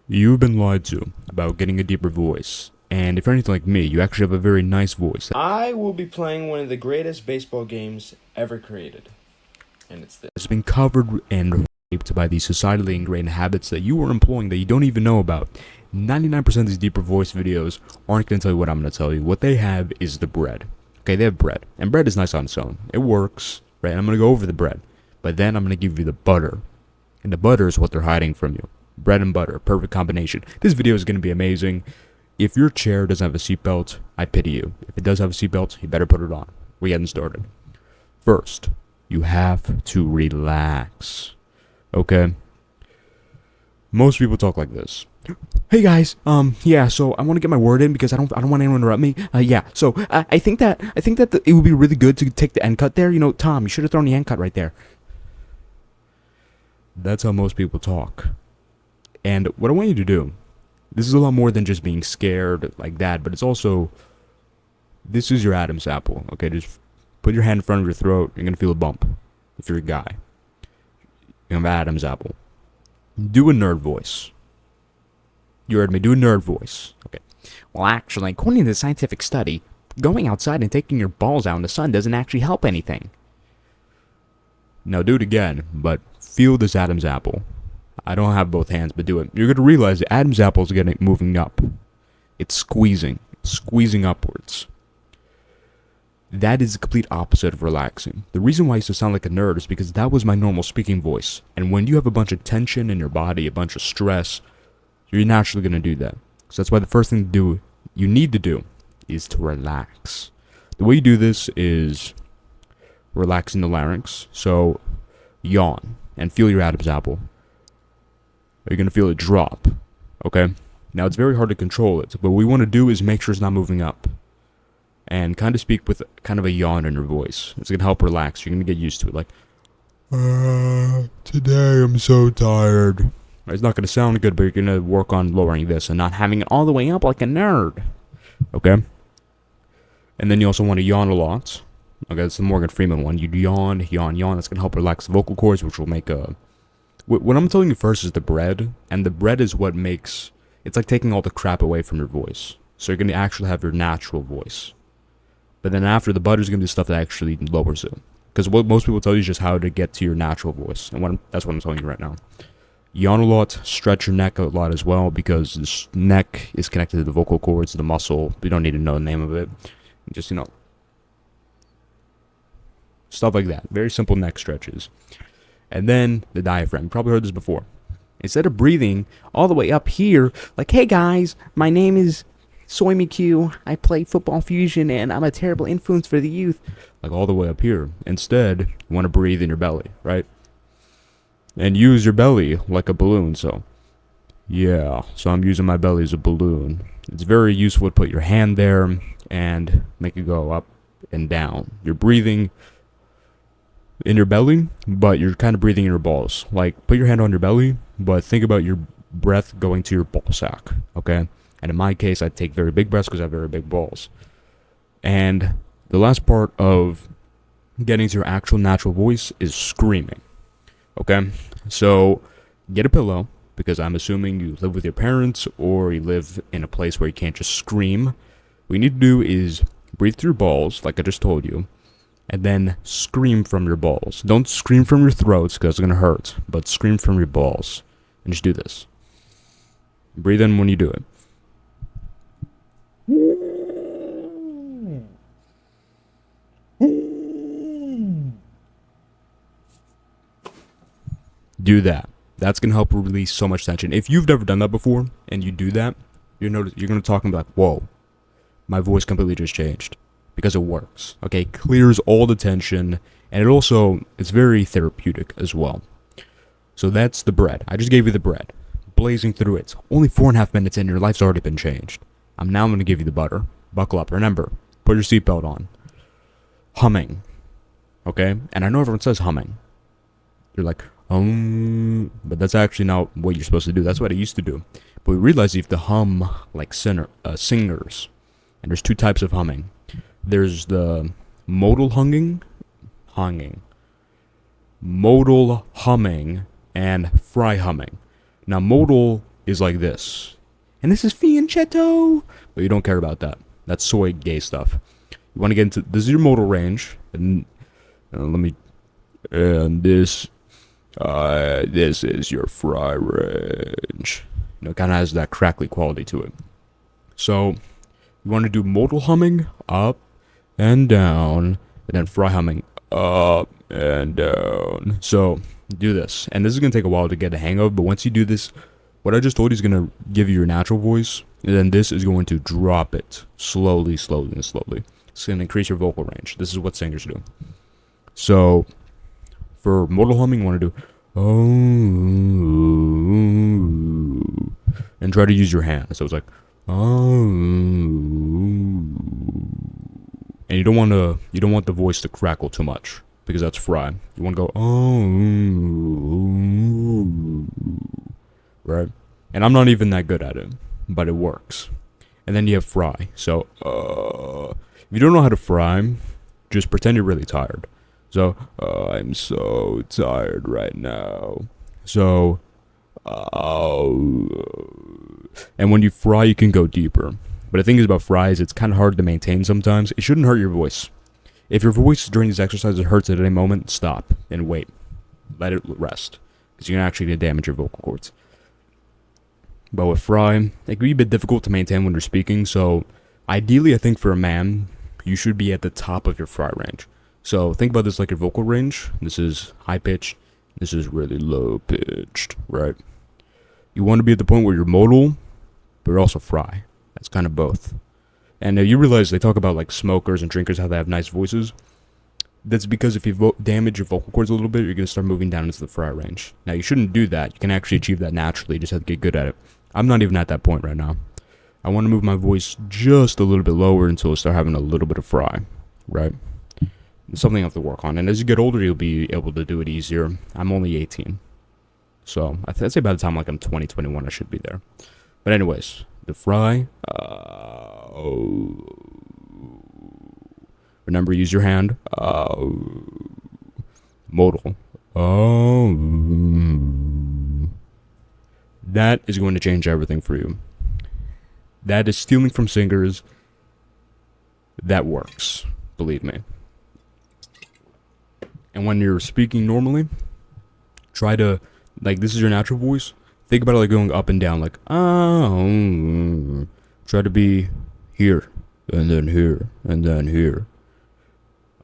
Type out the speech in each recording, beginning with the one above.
You've been lied to about getting a deeper voice, and if you're anything like me, you actually have a very nice voice. I will be playing one of the greatest baseball games ever created. And it's this. It's been covered and raped by these societally ingrained habits that you are employing that you don't even know about. 99% of these deeper voice videos aren't going to tell you what I'm going to tell you. What they have is the bread. Okay, they have bread, and bread is nice on its own. It works, right? And I'm going to go over the bread, but then I'm going to give you the butter, and the butter is what they're hiding from you. Bread and butter, perfect combination. This video is going to be amazing. If your chair doesn't have a seatbelt, I pity you. If it does have a seatbelt, you better put it on. We're getting started. First, you have to relax. Okay? Most people talk like this. Hey guys, yeah, so I want to get my word in because I don't want anyone to interrupt me. Yeah, so I think that it would be really good to take the end cut there. You know, Tom, you should have thrown the end cut right there. That's how most people talk. And what I want you to do, this is a lot more than just being scared like that, but it's also, this is your Adam's apple, okay? Just put your hand in front of your throat, you're going to feel a bump if you're a guy. You have Adam's apple. Do a nerd voice. You heard me, do a nerd voice. Okay. Well, actually, according to the scientific study, going outside and taking your balls out in the sun doesn't actually help anything. Now do it again, but feel this Adam's apple. I don't have both hands, but do it. You're going to realize the Adam's apple is getting moving up. It's squeezing upwards. That is the complete opposite of relaxing. The reason why I used to sound like a nerd is because that was my normal speaking voice. And when you have a bunch of tension in your body, a bunch of stress, you're naturally going to do that. So that's why the first thing you need to do, is to relax. The way you do this is relaxing the larynx. So yawn and feel your Adam's apple. You're going to feel it drop, okay? Now, it's very hard to control it, but what we want to do is make sure it's not moving up. And kind of speak with kind of a yawn in your voice. It's going to help relax. You're going to get used to it, like, today I'm so tired. It's not going to sound good, but you're going to work on lowering this and not having it all the way up like a nerd, okay? And then you also want to yawn a lot. Okay, that's the Morgan Freeman one. You yawn. That's going to help relax the vocal cords, which will make a... What I'm telling you first is the bread, and the bread is what makes, it's like taking all the crap away from your voice. So you're going to actually have your natural voice. But then after, the butter is going to do stuff that actually lowers it. Because what most people tell you is just how to get to your natural voice, and that's what I'm telling you right now. Yawn a lot, stretch your neck a lot as well, because this neck is connected to the vocal cords, the muscle. You don't need to know the name of it. Just, stuff like that. Very simple neck stretches. And then the diaphragm. You probably heard this before. Instead of breathing all the way up here, like, hey guys, my name is Soy McQ. I play Football Fusion and I'm a terrible influence for the youth. Like all the way up here. Instead, you want to breathe in your belly, right? And use your belly like a balloon. So I'm using my belly as a balloon. It's very useful to put your hand there and make it go up and down. You're breathing in your belly, but you're kind of breathing in your balls. Like, put your hand on your belly, but think about your breath going to your ball sack, okay? And in my case, I take very big breaths because I have very big balls. And the last part of getting to your actual natural voice is screaming, okay? So get a pillow, because I'm assuming you live with your parents or you live in a place where you can't just scream. What you need to do is breathe through your balls, like I just told you, and then scream from your balls. Don't scream from your throats because it's going to hurt, but scream from your balls. And just do this. Breathe in when you do it. Do that. That's going to help release so much tension. If you've never done that before and you do that, you're going to talk and be like, whoa, my voice completely just changed. Because it works, okay? Clears all the tension, and it's very therapeutic as well. So that's the bread. I just gave you the bread. Blazing through it. Only 4.5 minutes in, your life's already been changed. I'm now going to give you the butter. Buckle up. Remember, put your seatbelt on. Humming, okay? And I know everyone says humming. You're like, but that's actually not what you're supposed to do. That's what I used to do. But we realized you have to hum like singers. And there's two types of humming. There's the modal modal humming, and fry humming. Now, modal is like this. And this is fianchetto. But you don't care about that. That's soy gay stuff. You want to get into, this is your modal range. And and this is your fry range. You know, it kind of has that crackly quality to it. So, you want to do modal humming, up and down, and then fry humming, up and down. So, do this. And this is going to take a while to get a hang of, but once you do this, what I just told you is going to give you your natural voice, and then this is going to drop it slowly, slowly, and slowly. It's going to increase your vocal range. This is what singers do. So, for modal humming, you want to do, oh, and try to use your hand. So it's like, oh, and you don't want the voice to crackle too much, because that's fry. You want to go, oh, right? And I'm not even that good at it, but it works. And then you have fry. So, if you don't know how to fry, just pretend you're really tired. So, I'm so tired right now. So, and when you fry, you can go deeper. But the thing is about fry is it's kind of hard to maintain sometimes. It shouldn't hurt your voice. If your voice during these exercises hurts at any moment, stop and wait. Let it rest. Because you're actually going to damage your vocal cords. But with fry, it can be a bit difficult to maintain when you're speaking. So, ideally, I think for a man, you should be at the top of your fry range. So, think about this like your vocal range. This is high pitched. This is really low pitched, right? You want to be at the point where you're modal, but you're also fry. That's kind of both. And you realize they talk about like smokers and drinkers, how they have nice voices. That's because if you damage your vocal cords a little bit, you're going to start moving down into the fry range. Now, you shouldn't do that. You can actually achieve that naturally. You just have to get good at it. I'm not even at that point right now. I want to move my voice just a little bit lower until I start having a little bit of fry, right? It's something I have to work on. And as you get older, you'll be able to do it easier. I'm only 18. So, I'd say by the time like I'm 20, 21, I should be there. But anyways, the fry. Remember, use your hand. Modal. That is going to change everything for you. That is stealing from singers. That works. Believe me. And when you're speaking normally, try to, like, this is your natural voice. Think about it like going up and down, like, oh. Try to be here, and then here, and then here.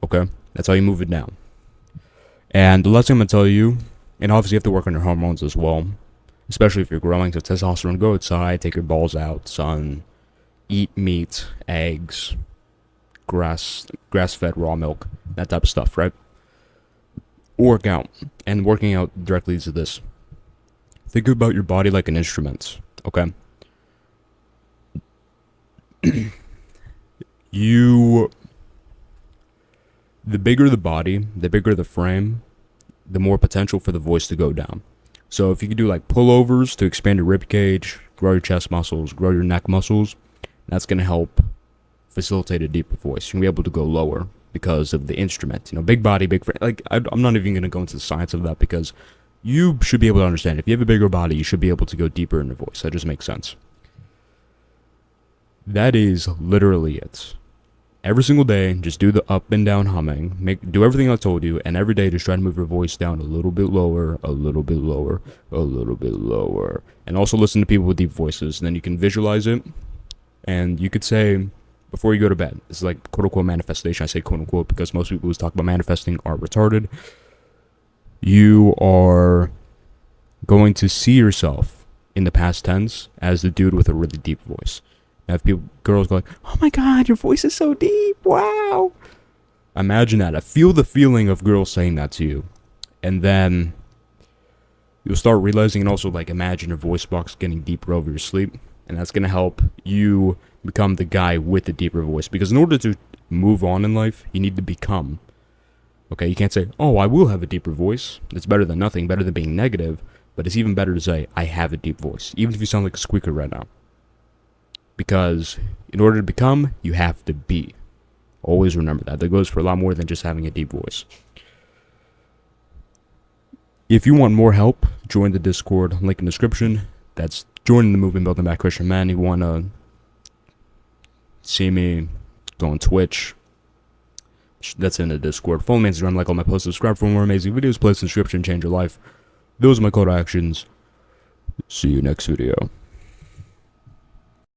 Okay? That's how you move it down. And the last thing I'm going to tell you, and obviously you have to work on your hormones as well, especially if you're growing, so testosterone, go outside, take your balls out, sun, eat meat, eggs, grass-fed raw milk, that type of stuff, right? Work out. And working out directly leads to this. Think about your body like an instrument, okay? The bigger the body, the bigger the frame, the more potential for the voice to go down. So if you could do like pullovers to expand your rib cage, grow your chest muscles, grow your neck muscles, that's going to help facilitate a deeper voice. You're going to be able to go lower because of the instrument. You know, big body, big frame. Like, I'm not even going to go into the science of that because you should be able to understand. If you have a bigger body, you should be able to go deeper in your voice. That just makes sense. That is literally it. Every single day, just do the up and down humming. Do everything I told you, and every day just try to move your voice down a little bit lower, a little bit lower, a little bit lower. And also listen to people with deep voices. And then you can visualize it, and you could say, before you go to bed, this is like quote-unquote manifestation. I say quote-unquote because most people who talk about manifesting are retarded. You are going to see yourself in the past tense as the dude with a really deep voice. Now, if girls go like, oh my god, your voice is so deep, wow. Imagine that. I feel the feeling of girls saying that to you. And then you'll start realizing, and also like imagine your voice box getting deeper over your sleep. And that's going to help you become the guy with the deeper voice. Because in order to move on in life, you need to become. Okay, you can't say, oh, I will have a deeper voice. It's better than nothing, better than being negative. But it's even better to say, I have a deep voice. Even if you sound like a squeaker right now. Because in order to become, you have to be. Always remember that. That goes for a lot more than just having a deep voice. If you want more help, join the Discord. Link in the description. That's join the movement building by Christian Man. You want to see me, go on Twitch. That's in the Discord. Follow me on Instagram, like all my posts, subscribe for more amazing videos, place in the description, change your life. Those are my call to actions. See you next video.